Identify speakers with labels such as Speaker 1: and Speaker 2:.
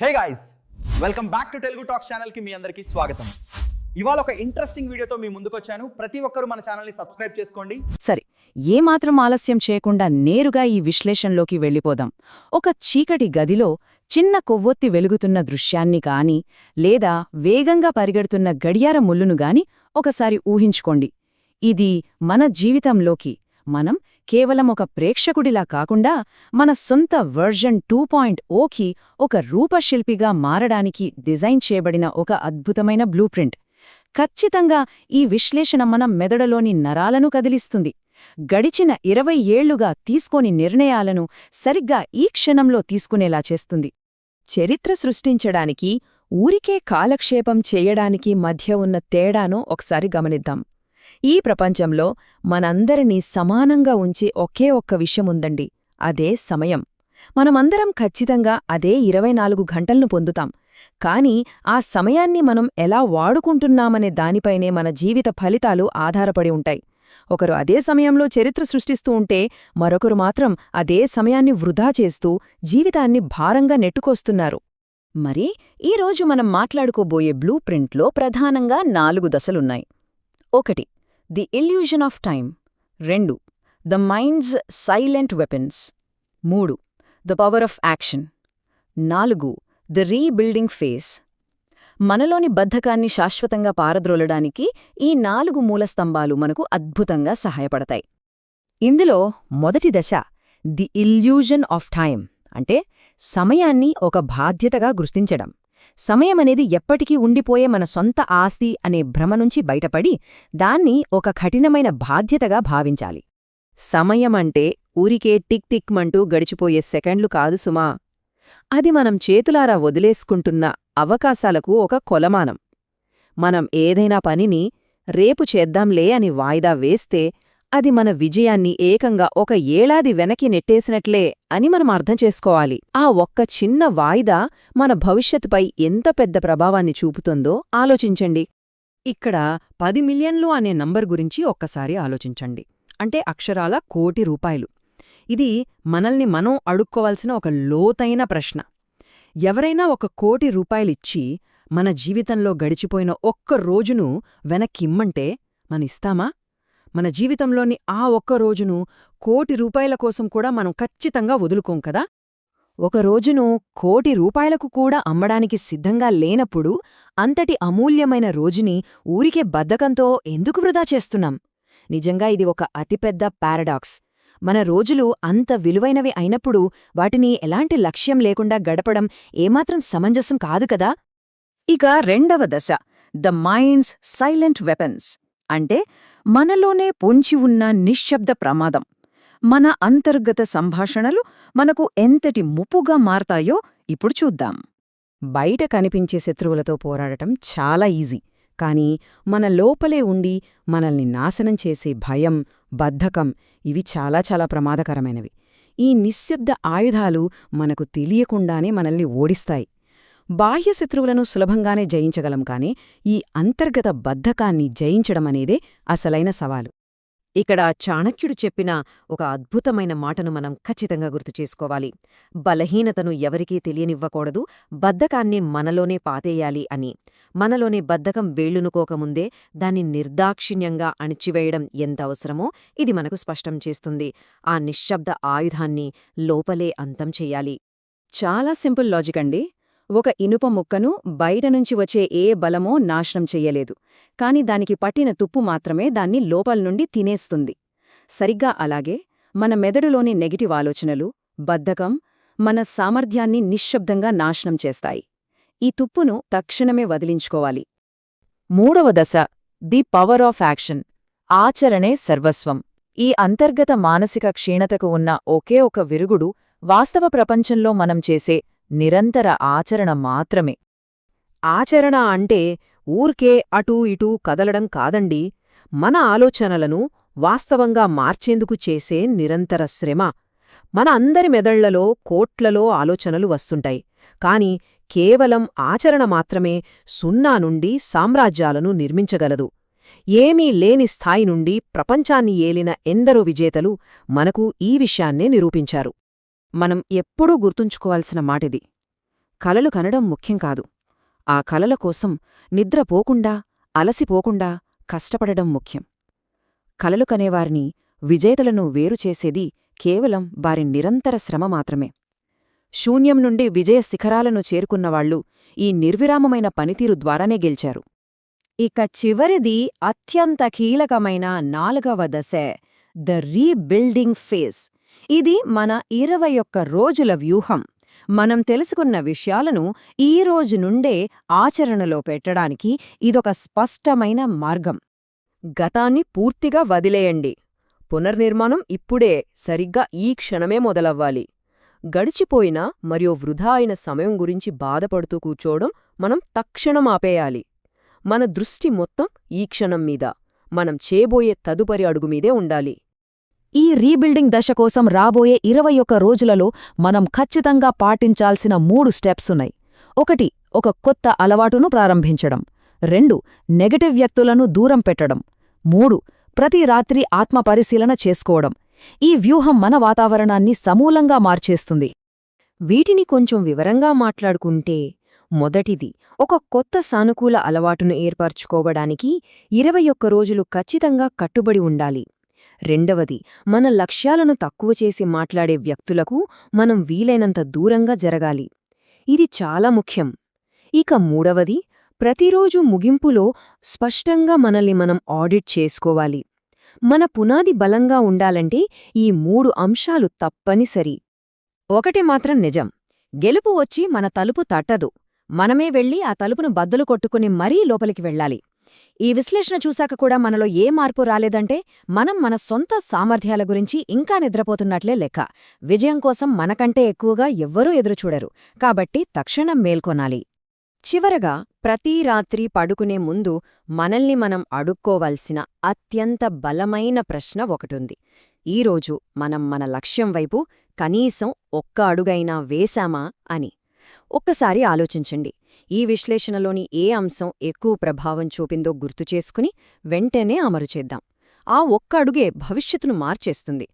Speaker 1: Hey guys, welcome back to Telugu talks ఛానల్కి మీ అందరికీ స్వాగతం. ఇవాళ ఒక ఇంట్రెస్టింగ్ వీడియోతో మీ ముందుకు వచ్చాను. ప్రతి ఒక్కరూ మన ఛానల్ని సబ్స్క్రైబ్ చేసుకోండి.
Speaker 2: సరే, ఏమాత్రం ఆలస్యం చేయకుండా నేరుగా ఈ విశ్లేషణలోకి వెళ్ళిపోదాం. ఒక చీకటి గదిలో చిన్న కొవ్వొత్తి వెలుగుతున్న దృశ్యాన్ని గాని లేదా వేగంగా పరిగెడుతున్న గడియార ముల్లును గాని ఒకసారి ఊహించుకోండి. ఇది మన జీవితంలోకి మనం కేవలం ఒక ప్రేక్షకుడిలా కాకుండా మన సొంత వర్జన్ 2.0కి ఒక రూపశిల్పిగా మారడానికి డిజైన్ చేయబడిన ఒక అద్భుతమైన బ్లూప్రింట్. ఖచ్చితంగా ఈ విశ్లేషణ మన మెదడులోని నరాలను కదిలిస్తుంది. గడిచిన 20 ఏళ్లుగా తీసుకోని నిర్ణయాలను సరిగ్గా ఈ క్షణంలో తీసుకునేలా చేస్తుంది. చరిత్ర సృష్టించడానికి, ఊరికే కాలక్షేపం చేయడానికి మధ్య ఉన్న తేడాను ఒకసారి గమనిద్దాం. ఈ ప్రపంచంలో మనందరినీ సమానంగా ఉంచే ఒకే ఒక్క విషయముందండి, అదే సమయం. మనమందరం ఖచ్చితంగా అదే 24 గంటలను పొందుతాం. కానీ ఆ సమయాన్ని మనం ఎలా వాడుకుంటున్నామనే దానిపైనే మన జీవిత ఫలితాలు ఆధారపడి ఉంటాయి. ఒకరు అదే సమయంలో చరిత్ర సృష్టిస్తూ ఉంటే మరొకరు మాత్రం అదే సమయాన్ని వృధా చేస్తూ జీవితాన్ని భారంగా నెట్టుకొస్తున్నారు. మరి ఈరోజు మనం మాట్లాడుకోబోయే బ్లూప్రింట్లో ప్రధానంగా 4 దశలున్నాయి. 1. The illusion of time. 2. The minds silent weapons. 3. The power of action. 4. The rebuilding phase. మనలోని బద్ధకాన్ని శాశ్వతంగా పారద్రోలడానికి ఈ 4 మూలస్తంభాలు మనకు అద్భుతంగా సహాయపడతాయి. ఇందులో మొదటి దశ ది ఇల్యూజన్ ఆఫ్ టైమ్, అంటే సమయాన్ని ఒక బాధ్యతగా గుర్తించడం. సమయమనేది ఎప్పటికీ ఉండిపోయే మన సొంత ఆస్తి అనే భ్రమ నుంచి బయటపడి దాన్ని ఒక కఠినమైన బాధ్యతగా భావించాలి. సమయమంటే ఊరికే టిక్ టిక్ మంటూ గడిచిపోయే సెకండ్లు కాదు సుమా. అది మనం చేతులారా వదిలేసుకుంటున్న అవకాశాలకు ఒక కొలమానం. మనం ఏదైనా పనిని రేపు చేద్దాంలే అని వాయిదా వేస్తే అది మన విజయాన్ని ఏకంగా 1 ఏడాది వెనక్కి నెట్టేసినట్లే అని మనం అర్థం చేసుకోవాలి. ఆ ఒక్క చిన్న వాయిదా మన భవిష్యత్తుపై ఎంత పెద్ద ప్రభావాన్ని చూపుతుందో ఆలోచించండి. ఇక్కడ 10 మిలియన్లు అనే నంబర్ గురించి ఒక్కసారి ఆలోచించండి. అంటే అక్షరాల 1 కోటి రూపాయలు. ఇది మనల్ని మనం అడుక్కోవాల్సిన ఒక లోతైన ప్రశ్న. ఎవరైనా 1 కోటి రూపాయలిచ్చి మన జీవితంలో గడిచిపోయిన ఒక్క రోజును వెనక్కిమ్మంటే మనిస్తామా? మన జీవితంలోని ఆ ఒక్క రోజును 1 కోటి రూపాయల కోసం కూడా మనం ఖచ్చితంగా వదులుకోం కదా. ఒక రోజును 1 కోటి రూపాయలకు కూడా అమ్మడానికి సిద్ధంగా లేనప్పుడు అంతటి అమూల్యమైన రోజుని ఊరికే బద్ధకంతో ఎందుకు వృధా చేస్తున్నాం? నిజంగా ఇది ఒక అతిపెద్ద పారాడాక్స్. మన రోజులు అంత విలువైనవి అయినప్పుడు వాటిని ఎలాంటి లక్ష్యం లేకుండా గడపడం ఏమాత్రం సమంజసం కాదు కదా. ఇక 2వ దశ ద మైండ్స్ సైలెంట్ వెపన్స్, అంటే మనలోనే పొంచి ఉన్న నిశ్శబ్ద ప్రమాదం. మన అంతర్గత సంభాషణలు మనకు ఎంతటి ముప్పుగా మారతాయో ఇప్పుడు చూద్దాం. బయట కనిపించే శత్రువులతో పోరాడటం చాలా ఈజీ, కానీ మన లోపలే ఉండి మనల్ని నాశనం చేసే భయం, బద్ధకం ఇవి చాలా చాలా ప్రమాదకరమైనవి. ఈ నిశ్శబ్ద ఆయుధాలు మనకు తెలియకుండానే మనల్ని ఓడిస్తాయి. బాహ్య శత్రువులను సులభంగానే జయించగలం, కానీ ఈ అంతర్గత బద్ధకాన్ని జయించడమనేదే అసలైన సవాలు. ఇక్కడ చాణక్యుడు చెప్పిన ఒక అద్భుతమైన మాటను మనం ఖచ్చితంగా గుర్తుచేసుకోవాలి. బలహీనతను ఎవరికీ తెలియనివ్వకూడదు, బద్ధకాన్ని మనలోనే పాతేయాలి అని. మనలోని బద్ధకం వేళ్లునుకోకముందే దాన్ని నిర్దాక్షిణ్యంగా అణిచివేయడం ఎంత అవసరమో ఇది మనకు స్పష్టం చేస్తుంది. ఆ నిశ్శబ్ద ఆయుధాన్ని లోపలే అంతం చెయ్యాలి. చాలా సింపుల్ లాజిక్ అండి. ఒక ఇనుప ముక్కను బయటనుంచి వచ్చే ఏ బలమో నాశనం చెయ్యలేదు, కాని దానికి పట్టిన తుప్పు మాత్రమే దాన్ని లోపల్నుండి తినేస్తుంది. సరిగ్గా అలాగే మన మెదడులోని నెగటివ్ ఆలోచనలు, బద్ధకం మన సామర్థ్యాన్ని నిశ్శబ్దంగా నాశనం చేస్తాయి. ఈ తుప్పును తక్షణమే వదిలించుకోవాలి. 3వ దశ ది పవర్ ఆఫ్ యాక్షన్, ఆచరణే సర్వస్వం. ఈ అంతర్గత మానసిక క్షీణతకు ఉన్న ఒకే ఒక విరుగుడు వాస్తవ ప్రపంచంలో మనం చేసే నిరంతర ఆచరణ మాత్రమే. ఆచరణ అంటే ఊర్కే అటూ ఇటూ కదలడం కాదండి, మన ఆలోచనలను వాస్తవంగా మార్చేందుకు చేసే నిరంతర శ్రమ. మన అందరి మెదళ్లలో కోట్లలో ఆలోచనలు వస్తుంటాయి, కాని కేవలం ఆచరణ మాత్రమే 0 నుండి సామ్రాజ్యాలను నిర్మించగలదు. ఏమీ లేని స్థాయి నుండి ప్రపంచాన్ని ఏలిన ఎందరో విజేతలు మనకు ఈ విషయాన్నే నిరూపించారు. మనం ఎప్పుడూ గుర్తుంచుకోవాల్సిన మాటిది. కలలు కనడం ముఖ్యం కాదు. ఆ కలల కోసం నిద్రపోకుండా, అలసిపోకుండా కష్టపడడం ముఖ్యం. కలలు కనేవారిని, విజేతలను వేరుచేసేది కేవలం వారి నిరంతర శ్రమ మాత్రమే. శూన్యం నుండి విజయ శిఖరాలను చేరుకున్నవాళ్లు ఈ నిర్విరామమైన పనితీరు ద్వారానే గెలిచారు. ఇక చివరిది అత్యంత కీలకమైన 4వ దశ, ద రీబిల్డింగ్ ఫేజ్. ఇది మన 21 రోజుల వ్యూహం. మనం తెలుసుకున్న విషయాలను ఈ రోజు నుండే ఆచరణలో పెట్టడానికి ఇదొక స్పష్టమైన మార్గం. గతాన్ని పూర్తిగా వదిలేయండి. పునర్నిర్మాణం ఇప్పుడే, సరిగ్గా ఈ క్షణమే మొదలవ్వాలి. గడిచిపోయిన మరియు వృధా అయిన సమయం గురించి బాధపడుతూ కూర్చోవడం మనం తక్షణం ఆపేయాలి. మన దృష్టి మొత్తం ఈ క్షణం మీద, మనం చేయబోయే తదుపరి అడుగుమీదే ఉండాలి. ఈ రీబిల్డింగ్ దశ కోసం రాబోయే 21 రోజులలో మనం ఖచ్చితంగా పాటించాల్సిన 3 స్టెప్సున్నాయి. 1. ఒక కొత్త అలవాటును ప్రారంభించడం. 2. నెగటివ్ వ్యక్తులను దూరం పెట్టడం. 3. ప్రతి రాత్రి ఆత్మపరిశీలన చేసుకోవడం. ఈ వ్యూహం మన వాతావరణాన్ని సమూలంగా మార్చేస్తుంది. వీటిని కొంచెం వివరంగా మాట్లాడుకుంటే, మొదటిది, ఒక కొత్త సానుకూల అలవాటును ఏర్పరచుకోవడానికి 21 రోజులు ఖచ్చితంగా కట్టుబడి ఉండాలి. రెండవది, మన లక్ష్యాలను తక్కువ చేసి మాట్లాడే వ్యక్తులకు మనం వీలైనంత దూరంగా జరగాలి. ఇది చాలా ముఖ్యం. ఇక మూడవది, ప్రతిరోజు ముగింపులో స్పష్టంగా మనల్ని మనం ఆడిట్ చేసుకోవాలి. మన పునాది బలంగా ఉండాలంటే ఈ 3 అంశాలు తప్పనిసరి. ఒకటి మాత్రం నిజం, గెలుపు వచ్చి మన తలుపు తట్టదు. మనమే వెళ్ళి ఆ తలుపును బద్దలు కొట్టుకుని మరీ లోపలికి వెళ్ళాలి. ఈ విశ్లేషణ చూశాక కూడా మనలో ఏ మార్పు రాలేదంటే మనం మన సొంత సామర్థ్యాల గురించి ఇంకా నిద్రపోతున్నట్లే లెక్క. విజయం కోసం మనకంటే ఎక్కువగా ఎవ్వరూ ఎదురుచూడరు. కాబట్టి తక్షణం మేల్కొనాలి. చివరగా, ప్రతి రాత్రి పడుకునే ముందు మనల్ని మనం అడుక్కోవలసిన అత్యంత బలమైన ప్రశ్న ఒకటుంది. ఈరోజు మనం మన లక్ష్యం వైపు కనీసం ఒక్క అడుగైనా వేశామా అని. ఒక్కసారి ఆలోచించండి. ఈ విశ్లేషణలోని ఏ అంశం ఎక్కువ ప్రభావం చూపిందో గుర్తుచేసుకుని వెంటనే అమలు చేద్దాం. ఆ ఒక్క అడుగే భవిష్యత్తును మార్చేస్తుంది.